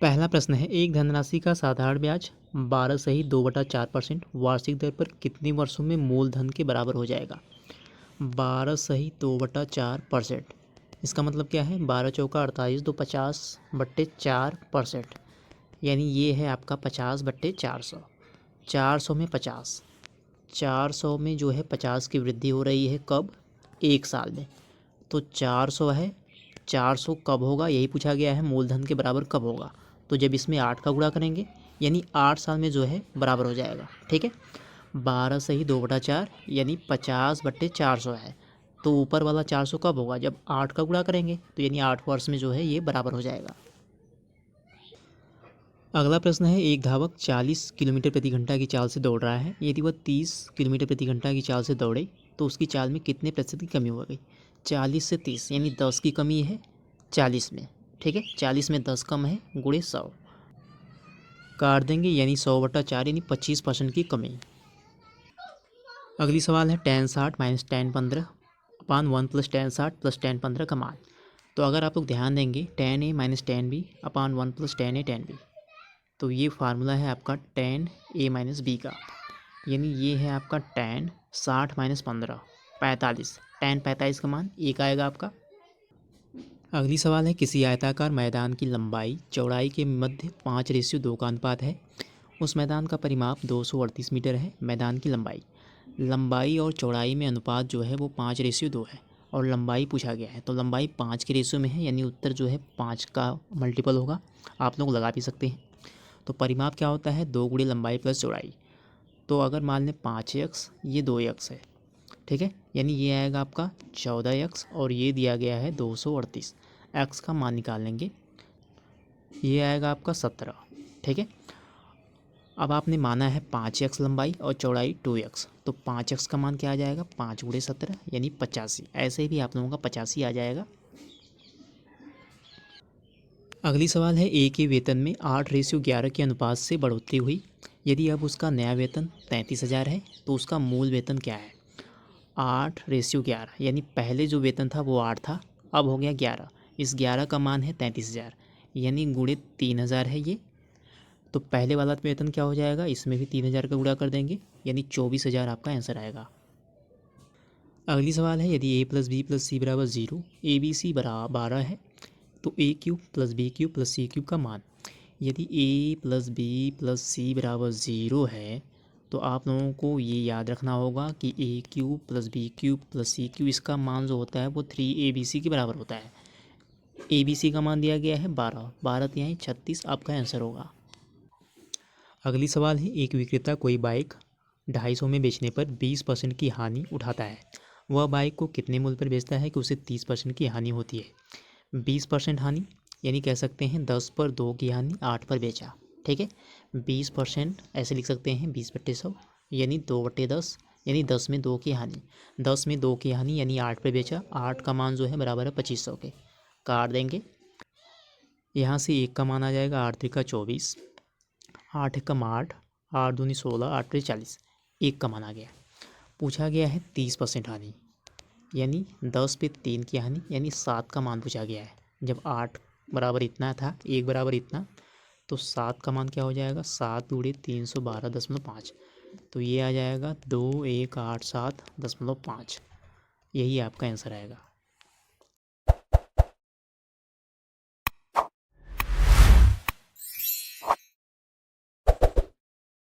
पहला प्रश्न है, एक धनराशि का साधारण ब्याज 12 सही 2/4% वार्षिक दर पर कितने वर्षों में मूलधन के बराबर हो जाएगा। 12 सही 2/4%, इसका मतलब क्या है, 12 चौका 48, 2 50/4%, यानी ये है आपका 50/400। 400 में 50, 400 में जो है 50 की वृद्धि हो रही है, कब, एक साल में। तो 400 है, 400 कब होगा, यही पूछा गया है, मूलधन के बराबर कब होगा। तो जब इसमें 8 का गुणा करेंगे, यानी 8 साल में जो है बराबर हो जाएगा। ठीक है, 12 सही 2/4 यानी 50/400 है। तो ऊपर वाला 400 कब होगा, जब 8 का गुणा करेंगे, तो यानी 8 वर्ष में जो है ये बराबर हो जाएगा। अगला प्रश्न है, एक धावक 40 किलोमीटर प्रति घंटा की चाल से दौड़ रहा है। यदि वह 30 किलोमीटर प्रति घंटा की चाल से दौड़े तो उसकी चाल में कितने प्रतिशत की कमी हो गई। 40 से 30 यानी 10 की कमी है 40 में। ठीक है, 40 में 10 कम है, गुणे 100 काट देंगे, यानी 100/4 यानी 25% की कमी। अगली सवाल है, tan 60 माइनस tan 15 अपान 1 प्लस tan 60 प्लस tan 15 का मान। तो अगर आप लोग ध्यान देंगे, tan a minus tan b upon 1 plus tan a tan b, तो ये फार्मूला है आपका tan a माइनस बी का, यानी ये है आपका tan 60 माइनस 15 45, tan 45 का मान 1 आएगा आपका। अगली सवाल है, किसी आयताकार मैदान की लंबाई चौड़ाई के मध्य 5:2 का अनुपात है। उस मैदान का परिमाप 238 मीटर है। मैदान की लंबाई और चौड़ाई में अनुपात जो है वो 5:2 है, और लंबाई पूछा गया है, तो लंबाई 5 के रेशियो में है, यानी उत्तर जो है 5 का मल्टीपल होगा। आप लोग लगा भी सकते हैं। तो परिमाप क्या होता है, 2 गुणे लंबाई प्लस चौड़ाई। तो अगर मान लें 5x, ये 2x है, ठीक है, यानी ये आएगा आपका 14x, और ये दिया गया है 238। x का मान निकाल लेंगे, ये आएगा आपका 17। ठीक है, अब आपने माना है 5x लंबाई और चौड़ाई 2x, तो 5x का मान क्या आ जाएगा, 5 गुणे 17 यानी 85। ऐसे भी आप लोगों का 85 आ जाएगा। अगली सवाल है, ए के वेतन में 8:11 के अनुपात से बढ़ोतरी हुई। यदि अब उसका नया वेतन 33,000 है तो उसका मूल वेतन क्या है। 8:11 यानी पहले जो वेतन था वो 8 था, अब हो गया 11। इस 11 का मान है 33,000, यानी गुणे 3,000 है ये। तो पहले वाला वेतन क्या हो जाएगा, इसमें भी 3,000 का गुणा कर देंगे, यानी 24,000 आपका आंसर आएगा। अगली सवाल है, यदि a plus B plus C बराबर 0, ए बी सी बराबर 12 है, तो A cube plus B cube plus C cube का मान। यदि a plus B plus C बराबर 0 है, तो आप लोगों को ये याद रखना होगा कि a cube plus B cube plus C cube, इसका मान जो होता है वो 3abc के बराबर होता है। abc का मान दिया गया है 12, 12 तिहाई 36 आपका आंसर होगा। अगली सवाल है, एक विक्रेता कोई बाइक 250 में बेचने पर 20% की हानि उठाता है। वह बाइक को कितने मूल्य पर बेचता है कि उसे 30% की हानि होती है। 20% हानि यानी कह सकते हैं 10 पर 2 की हानि, 8 पर बेचा। ठीक है, 20% ऐसे लिख सकते हैं 20/100 यानी 2/10, यानी 10 में 2 की हानि। 10 में 2 की हानि यानी 8 पर बेचा, 8 का मान जो है बराबर है 2500 के। काट देंगे, यहाँ से 1 का मान आ जाएगा 8 त्रिका 24, 8 एकम 8, 8 दूनी 16, 8 त्रिक 40, 1 का मान आ गया। पूछा गया है 30% हानि, यानी 10 पे 3 की हानि, यानी 7 का मान पूछा गया है। जब 8 बराबर इतना था, 1 बराबर इतना, तो 7 का मान क्या हो जाएगा, 7 गुणे 312.5, तो ये आ जाएगा 2187.5। यही आपका आंसर आएगा।